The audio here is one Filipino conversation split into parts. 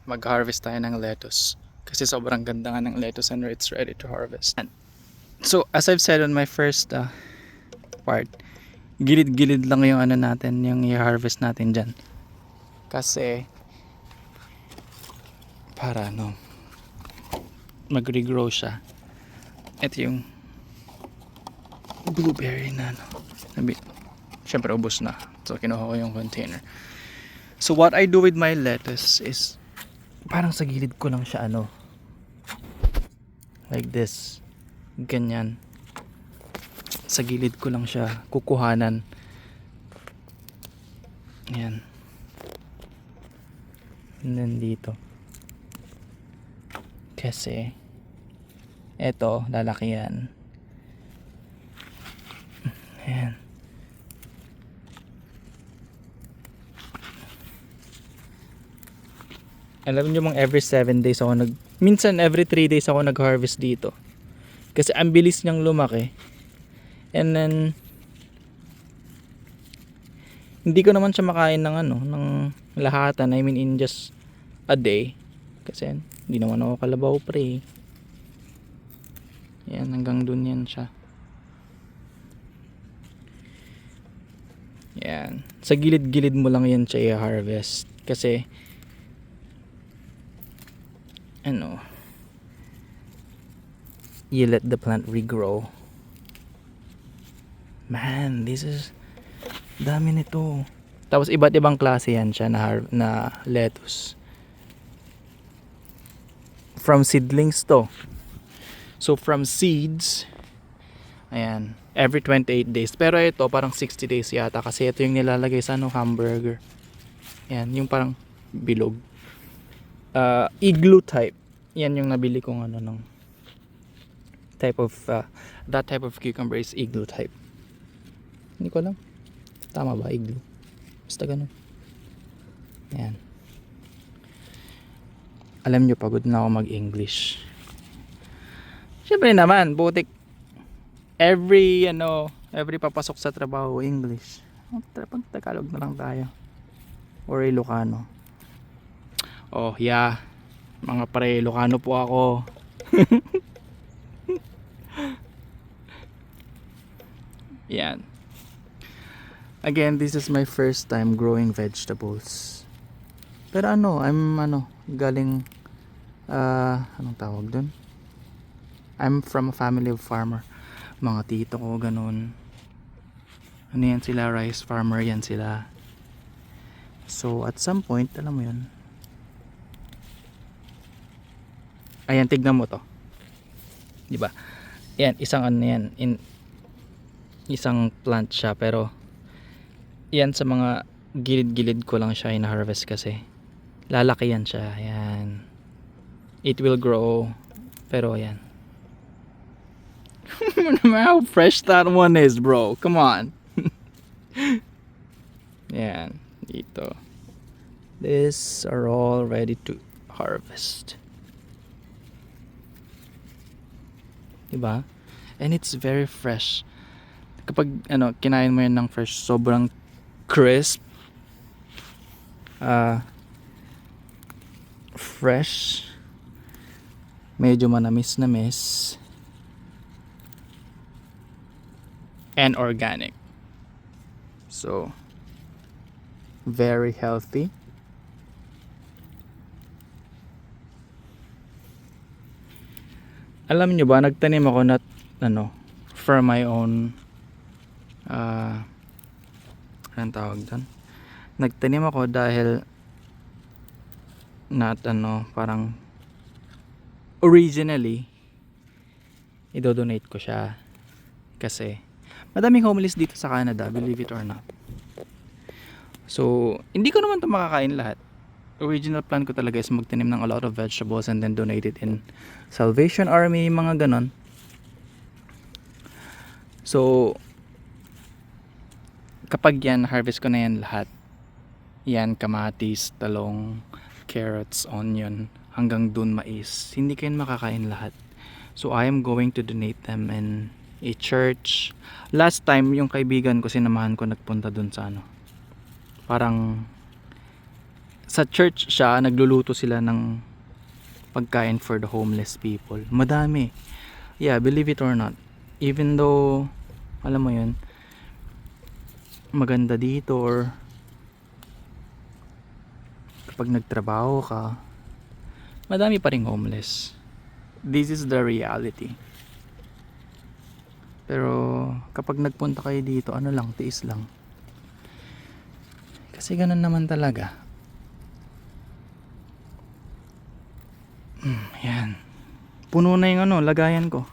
mag-harvest tayo ng lettuce. Kasi sobrang ganda nga ng lettuce and it's ready to harvest. So, as I've said on my first part, gilid-gilid lang yung ano natin, yung i-harvest natin dyan. Kasi, para mag-regrow siya. Ito yung blueberry na syempre ubos na. So, kinuha ko yung container. So, what I do with my lettuce is, parang sa gilid ko lang siya like this, ganyan, sa gilid ko lang siya kukuhanan, yan, and then dito kasi eto lalaki yan, yan. Alam nyo, mga every 7 days ako minsan every 3 days ako nag-harvest dito. Kasi ang bilis niyang lumaki. And then, hindi ko naman siya makain ng lahatan. I mean, in just a day. Kasi, hindi naman ako kalabaw pre. Yan, hanggang dun yan siya. Yan. Sa gilid-gilid mo lang yan siya i-harvest. Kasi, you let the plant regrow. Man, this is dami nito. Tapos iba't ibang klase yan siya na lettuce. From seedlings to. So from seeds, ayan, every 28 days. Pero ito parang 60 days yata kasi ito yung nilalagay sa hamburger. Ayan, yung parang bilog. Igloo type. Yan yung nabili kong ng type of that type of cucumber is igloo type. Hindi ko alam. Tama ba igloo? Basta ganun. Yan. Alam nyo, pagod na ako mag-English. Siyempre naman, butik every papasok sa trabaho English. Pag Tagalog na lang tayo. Or Ilocano. Oh, yeah. Mga pre, Ilocano po ako. Yan. Again, this is my first time growing vegetables. Pero I'm galing anong tawag dun? I'm from a family of farmer. Mga tito ko ganun. Ano yan sila, rice farmer yan sila. So at some point, alam mo yun. Ayan, tignan mo to. 'Di ba? Yan, isang yan, isang plant siya, pero yan sa mga gilid-gilid ko lang siya ina-harvest kasi lalaki yan siya. Yan. It will grow. Pero yan. How fresh that one is, bro. Come on. Yan. Dito. These are all ready to harvest. Diba? And it's very fresh. Kapag kinain mo yan ng fresh, sobrang crisp, fresh, medyo manamis and organic. So very healthy. Alam nyo ba, nagtanim ako for my own anong tawag doon? Nagtanim ako dahil parang originally idodonate ko siya kasi madaming homeless dito sa Canada, believe it or not. So hindi ko naman ito makakain lahat. Original plan ko talaga is magtanim ng a lot of vegetables and then donate it in Salvation Army, mga ganon. So kapag yan, harvest ko na yan lahat. Yan, kamatis, talong, carrots, onion, hanggang dun mais. Hindi kayo makakain lahat. So I am going to donate them in a church. Last time, yung kaibigan ko, sinamahan ko nagpunta dun sa parang Sa church siya, nagluluto sila ng pagkain for the homeless people. Madami. Yeah, believe it or not. Even though, alam mo yun, maganda dito or kapag nagtrabaho ka, madami pa ring homeless. This is the reality. Pero kapag nagpunta kayo dito, ano lang, tiis lang. Kasi ganun naman talaga. Yan. Puno na yung ano, lagayan ko.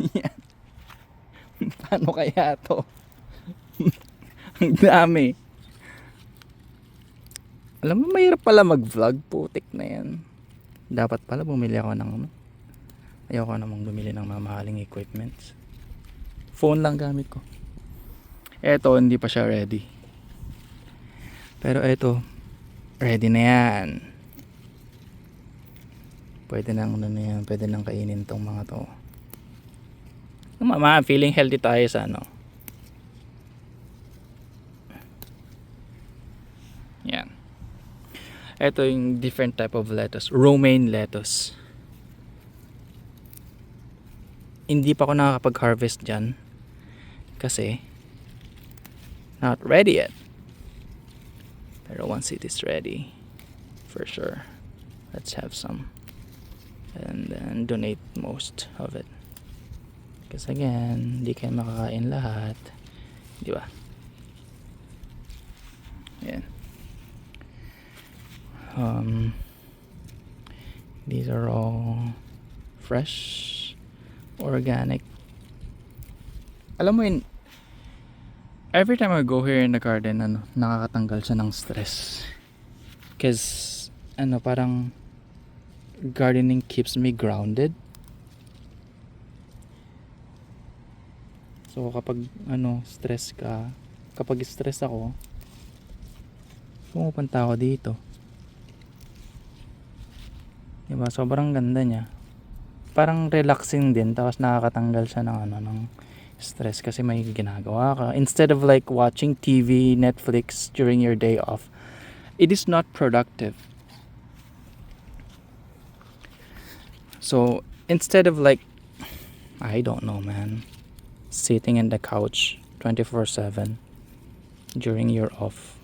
Yan. Paano kaya to? Ang dami. Alam mo, mahirap pala mag-vlog. Putik na yan. Dapat pala bumili ako ng ano. Ayoko namang bumili ng mamahaling equipments. Phone lang gamit ko. Eto, hindi pa siya ready. Pero eto, ready na yan. Pwede nang ano na yan. Pwede nang kainin tong mga to. Mama, feeling healthy tayo sa ano. Yan. Ito yung different type of lettuce. Romaine lettuce. Hindi pa ako nakakapag-harvest dyan. Kasi not ready yet. Pero once it is ready, for sure, let's have some. And then donate most of it. Kasi again, hindi kayo makakain lahat. Di ba? Yan. These are all fresh, organic. Alam mo yun, every time I go here in the garden, ano, nakakatanggal siya ng stress. Cause, ano, parang gardening keeps me grounded. So, kapag, ano, stress ka, kapag stress ako, pumupunta ako dito. Diba? Sobrang ganda niya. Parang relaxing din, tapos nakakatanggal siya ng, ano, ng stress kasi may ginagawa ka. Instead of like watching TV, Netflix during your day off, it is not productive. So, instead of like, I don't know, man, sitting in the couch 24/7 during your off,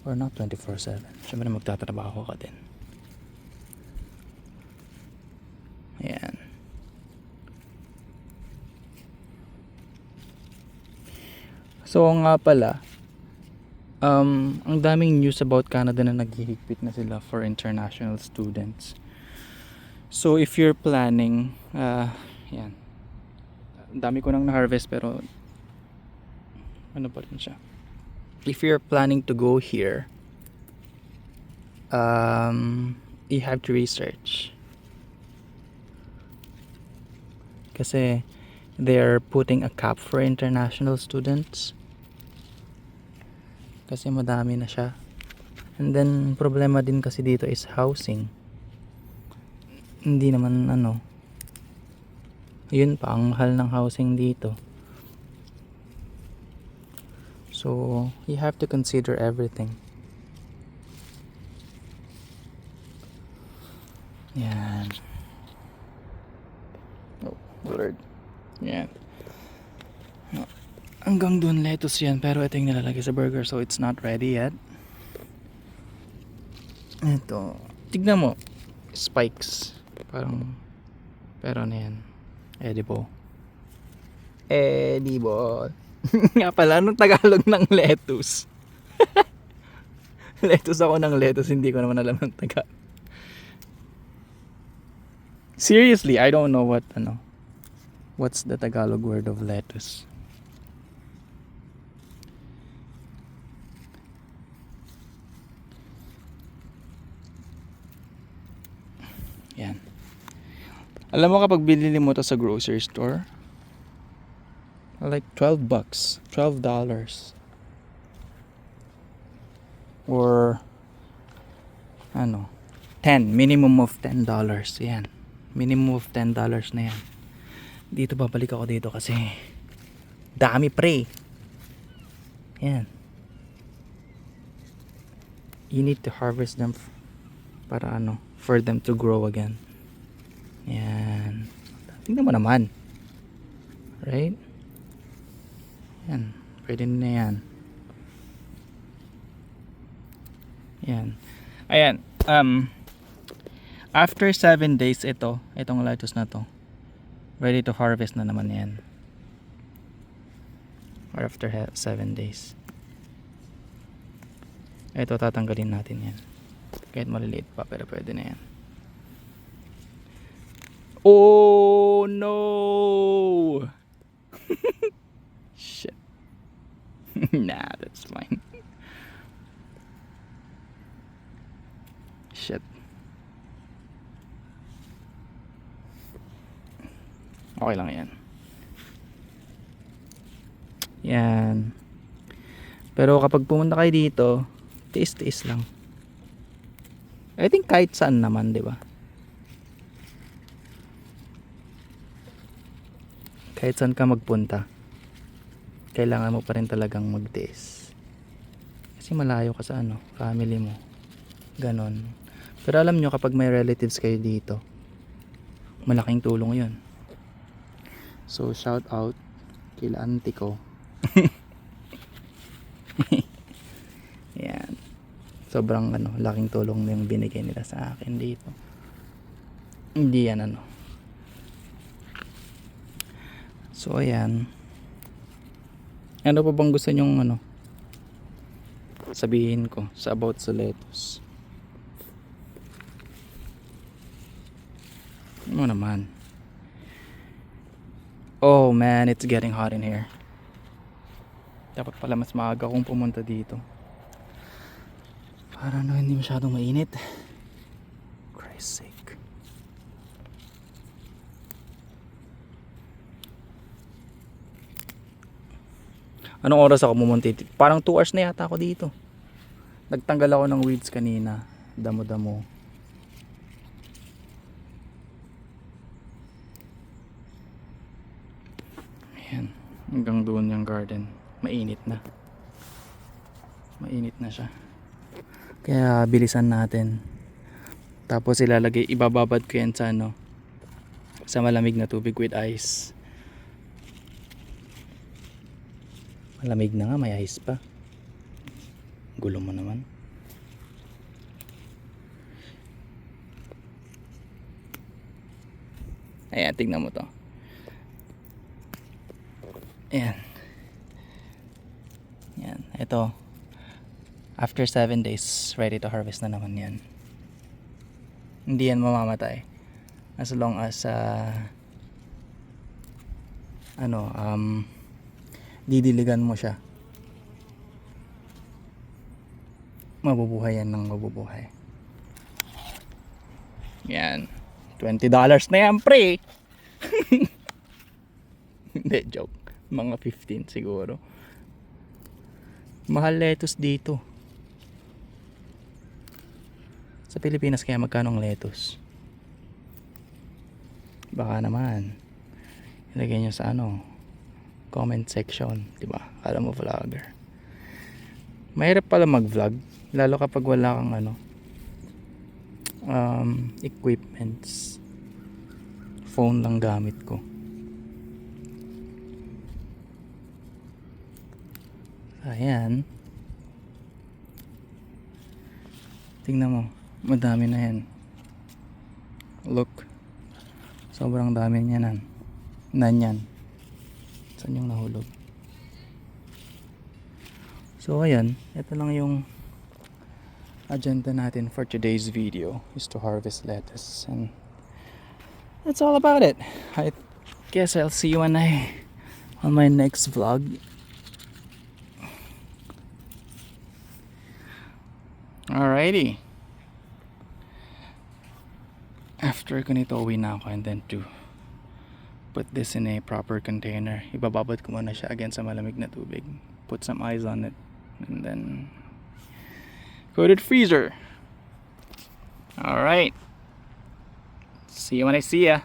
or not 24/7, syempre magtatrabaho ka din. Ayan. So nga pala, ang daming news about Canada na naghihigpit na sila for international students. So if you're planning, yan, dami ko nang na-harvest pero ano pa rin siya. If you're planning to go here, you have to research. Kasi they're putting a cap for international students. Kasi madami na siya. And then problema din kasi dito is housing. Hindi naman ano. Yun pa, ang mahal ng housing dito. So, you have to consider everything. Yan. Oh, blurred. Yan. No. Hanggang dun lettuce yan, pero ito yung nilalagay sa burger, so it's not ready yet. Ito. Tignan mo. Spikes. Parang, pero ano yan? Edible. Edible. Nga pala, anong Tagalog ng lettuce? Lettuce ako ng lettuce, hindi ko naman alam ng Tagalog. Seriously, I don't know what's the Tagalog word of lettuce. Yan. Alam mo kapag binili mo to sa grocery store, like $12, $12. Or ano, 10, minimum of $10. Yan. Minimum of $10 na yan. Dito babalik ako dito kasi dami pre. Yan. You need to harvest them para ano, for them to grow again. Yan. Tingnan mo naman. Right? Yan. Pwede na yan. Yan. Ayan. After 7 days itong lettuce na to, ready to harvest na naman yan. Or after 7 days. Ito tatanggalin natin yan. Kahit maliliit pa pero pwede na yan. Oh no! Shit. Nah, that's fine. Shit. Okay lang yan. Yan. Pero kapag pumunta kayo dito, tiis-tiis lang. I think kahit saan naman, di ba? Kahit saan ka magpunta, kailangan mo pa rin talagang magtiis. Kasi malayo ka sa ano, family mo. Ganon. Pero alam nyo, kapag may relatives kayo dito, malaking tulong yun. So shout out kila auntie ko. Yan. Sobrang ano, laking tulong yung binigay nila sa akin dito. Hindi yan ano. So ayan. Ano pa bang gusto nyong ano sabihin ko sa about sa lettuce? Ano naman? Oh man, it's getting hot in here. Dapat pala mas maaga kung pumunta dito. Para no, hindi masyadong mainit. Christ's sake. Anong oras ako pumunta? Parang 2 hours na yata ako dito. Nagtanggal ako ng weeds kanina. Damo-damo. Ayan. Hanggang doon yung garden. Mainit na. Mainit na siya. Kaya bilisan natin. Tapos ilalagay, ibababad ko yan sa ano, sa malamig na tubig with ice. Malamig na nga, may ice pa. Gulo mo naman. Ayan, tignan mo to. Ayan. Ayan, ito. After 7 days, ready to harvest na naman yan. Hindi yan mamamatay. As long as didiligan mo siya, mabubuhay yan ng mabubuhay. Yan. $20 na yan, pre. Hindi, joke. Mga 15 siguro. Mahal lettuce dito. Sa Pilipinas kaya magkano ang lettuce? Baka naman ilagay nyo sa ano, comment section, di ba? Kala mo vlogger. Mahirap pala mag-vlog, lalo kapag wala kang ano, equipments. Phone lang gamit ko. Ayan. Tingnan mo, madami na yan. Look. Sobrang dami niyan. Nanyan. Saan yung nahulog? So ayan, ito lang yung agenda natin for today's video, is to harvest lettuce, and that's all about it. I guess I'll see you on my next vlog. Alrighty. After ko nito, uwi na ako, and then to put this in a proper container, ibababad ko muna siya again sa malamig na tubig, put some ice on it, and then coated freezer. Alright, see you when I see ya.